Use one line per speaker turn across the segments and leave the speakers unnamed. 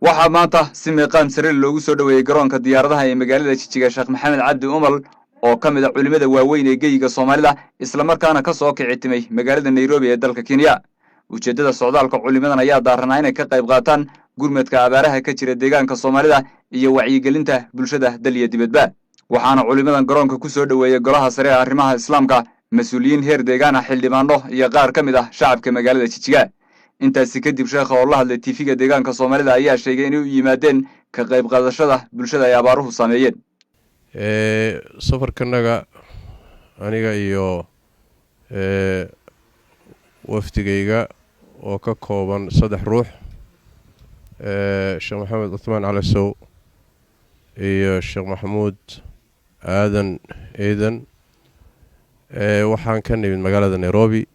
waxaa maanta si meeqaan sare loogu soo dhaweeyay garoonka diyaaradaha ee magaalada Jigjiga Sheekh Maxamed Cabdi Umal oo ka mid ah culimada waaweyn ee geeyiga Soomaalida isla markaana ka soo kici timay magaalada Nairobi ee dalka Kenya. Ujeedada socdaalka culimadan ayaa daaranaa inay ka qayb qaataan gurmadka abaaraha ka jira deegaanka Soomaalida iyo wacyigelinta bulshada dal iyo dibadba. waxaana culimadan garoonka ku soo dhaweeyay golaha sare ee arrimaha islaamka, mas'uuliyiin heer deegaan ah, xildhibaano iyo qaar ka mid ah shacabka magaalada Jigjiga. intaasi kadib sheekha oo la hadlay TV-ga deegaanka Soomaalida ayaa sheegay inay u yimaadeen ka qayb qaadashada bulshada ay abaaruhu saameeyeen.
safarkanaga aniga iyo wafdigayga oo ka kooban 3 ruux, Sheekh Maxamed Uthman Cali Sow iyo Sheekh Maxamuud Aadan Eedan, waxaan ka nimid magaalada Nairobi.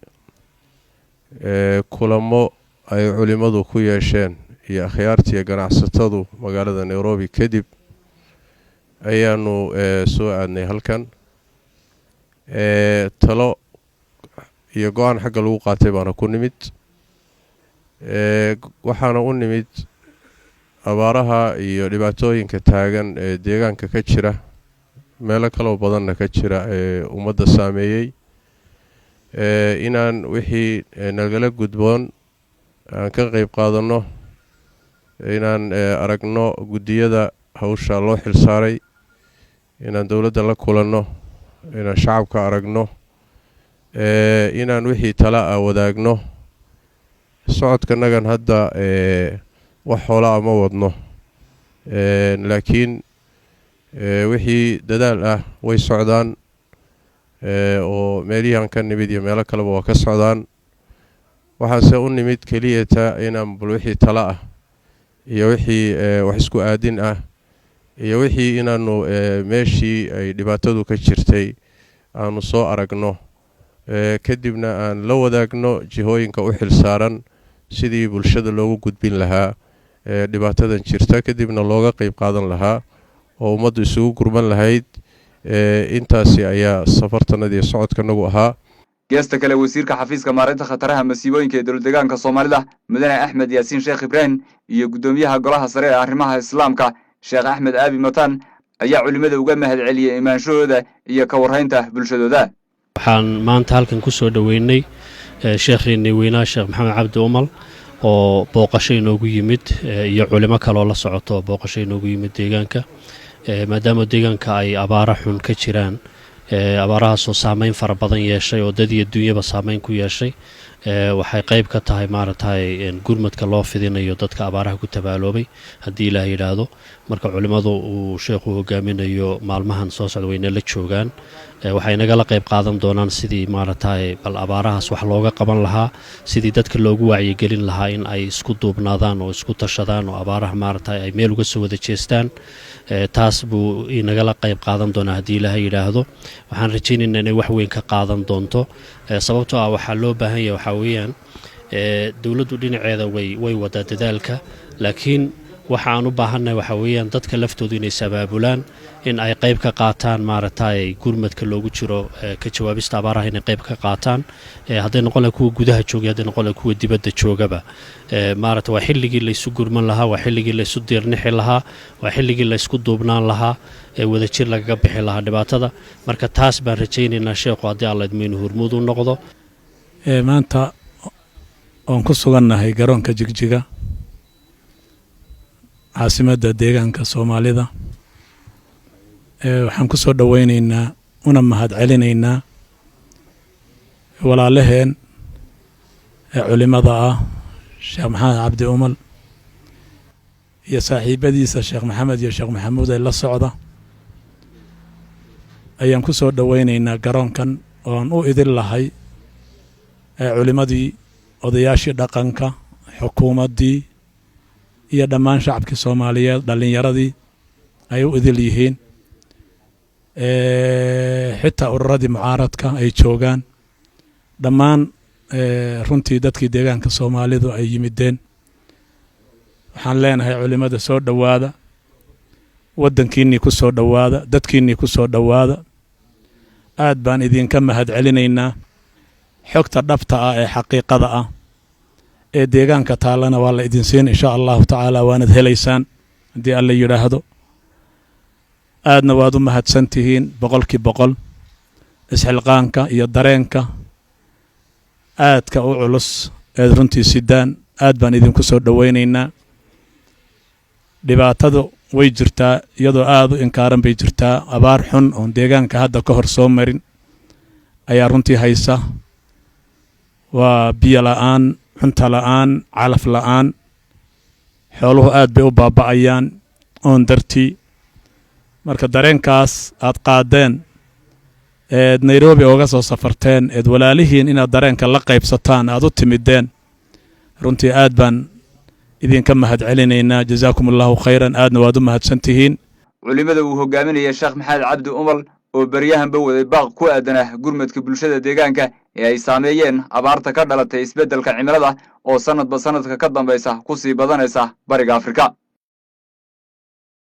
kulamo ay culimadu ku yeesheen iyo akhyaartii ganacsatadu magaalada Nairobi kadib ayaanu soo aadnay halkan. talo iyo go'aan xagga lagu qaatay baana ku nimid. waxaana u nimid abaaraha iyo dhibaatooyinka taagan ee deegaanka ka jira, meelo kale oo badanna ka jira ee ummadda saameeyay, inaan wixii nagala gudboon aan ka qayb qaadano, inaan aragno gudiyada hawsha loo xilsaaray, inaan dawladda la kulanno, inaan shacabka aragno, inaan wixii tala ah wadaagno. socodkanagan hadda wax xoolo ah ma wadno, laakiin wixii dadaal ah way socdaan, oo meelihan ka nimid iyo meelo kaleba waa ka socdaan. waxaase u nimid keliyata inaan bal wixii tala ah iyo wixii wax isku aadin ah iyo wixii inaanu meeshii ay dhibaatadu ka jirtay aanu soo aragno, kadibna aan la wadaagno jihooyinka u xilsaaran sidii bulshada loogu gudbin lahaa dhibaatadan jirta, kadibna looga qayb qaadan lahaa oo ummaddu isugu gurman lahayd. intaasi ayaa safartanadii socodkanagu ahaa.
geesta kale wasiirka xafiiska maareynta khataraha masiibooyinka ee dowlad deegaanka Soomaalida Mudane Axmed Yaasiin Sheekh Ibrahim iyo gudoomiyaha golaha sare ee arrimaha islaamka Sheekh Axmed Aabi Matan ayaa culimada uga mahadceliyay imaanshahooda iyo ka warhaynta bulshadooda.
waxaan maanta halkan ku soo dhaweynay sheekheennii weynaa Sheekh Maxamed Cabdi Umal oo booqasho inoogu yimid iyo culimo kale oo la socoto booqasho inoogu yimid deegaanka, maadaama deegaanka ay abaara xun ka jiraan, abaarahaasoo saameyn fara badan yeeshay oo dad iyo dunyaba saameyn ku yeeshay. waxay qayb ka tahay maaragtay gurmadka loo fidinayo dadka abaaraha ku tabaaloobay haddii ilaah yidhaahdo. marka culimmadu uu sheekhu hogaaminayo maalmahan soo socda wayna la joogaan, waxay nagala qayb qaadan doonaan sidii maaragtay bal abaarahaas wax looga qaban lahaa, sidii dadka loogu wacyigelin lahaa in ay isku duubnaadaan oo isku tashadaan oo abaaraha maaragtay ay meel uga soo wada jeestaan. taas buu inagala qayb qaadan doonaa haddii ilaah yidhaahdo. waxaan rajaynaynaa inay wax weyn ka qaadan doonto, sababtoo ah waxaa loo baahan yahay waxaa weeyaan dowladdu dhinaceeda way wadaa dadaalka, laakiin waxa aan u baahannahay waxaa weeyaan dadka laftoodu inay sabaabulaan, in ay qayb ka qaataan maaragtay gurmadka loogu jiro ka jawaabista abaaraha, inay qayb ka qaataan. hadday noqon lahay kuwa gudaha joogay, hadday noqon lahay kuwa dibadda joogaba. maaragtay waa xilligii laysu gurman lahaa, waa xilligii laysu diirnixi lahaa, waa xilligii laysku duubnaan lahaa, wadajir lagaga bixi lahaa dhibaatada. marka taas baan rajaynaynaa sheekhu haddii alla idmo inuu hormuud u noqdo.
maanta oon ku sugannahay garoonka Jigjiga, caasimadda deegaanka Soomaalida, waxaan ku soo dhaweynaynaa una mahadcelinaynaa walaalaheen culimada ah Sheekh Maxamed Cabdi Umal iyo saaxiibadiisa Sheekh Maxamed iyo Sheekh Maxamuud ee la socda. ayaan ku soo dhaweynaynaa garoonkan oon u idin lahay culimadii, odayaashii dhaqanka, xukuumaddii iyo dhammaan shacabkii Soomaaliyeed, dhallinyaradii ay u idil yihiin, xitaa ururadii mucaaradka ay joogaan, dhammaan runtii dadkii deegaanka Soomaalidu ay yimideen. waxaan leenahay culimada soo dhowaada, waddankiinnii ku soo dhowaada, dadkiinnii ku soo dhowaada. aad baan idinka mahadcelinaynaa xogta dhabta ah ee xaqiiqada ah deegaanka taalana waa la idin siin insha allahu tacaala waanad helaysaan haddii alla yidhaahdo aadna waad u mahadsantihiin 100% isxilqaanka iyo dareenka aadka u culus eed runtii sidaan aad baan idinku soo dhawaynaynaa dhibaatadu way jirtaa iyadoo aad u inkaaran bay jirtaa abaar xun oo deegaanka hadda ka hor soo marin ayaa runtii haysa waa biyo la'aan cunto la'aan calaf la'aan xooluhu aad bay u baaba'ayaan oon dartii marka dareenkaas aad qaadeen eed Nairobi uga soo safarteen eed walaalihiin inaad dareenka la qaybsataan aad u timideen runtii aad baan idinka mahad celinaynaa jazaakumullahu khayran aadna waad u mahadsantihiin
culimada uu hogaaminaya Sheekh Maxamed Cabdi Umal oo baryahanba waday baaq ku aadan gurmadka bulshada deegaanka ee ay saameeyeen abaarta ka dhalatay isbeddelka cimilada oo sanadba sanadka ka dambaysa ku sii badanaysa bariga Afrika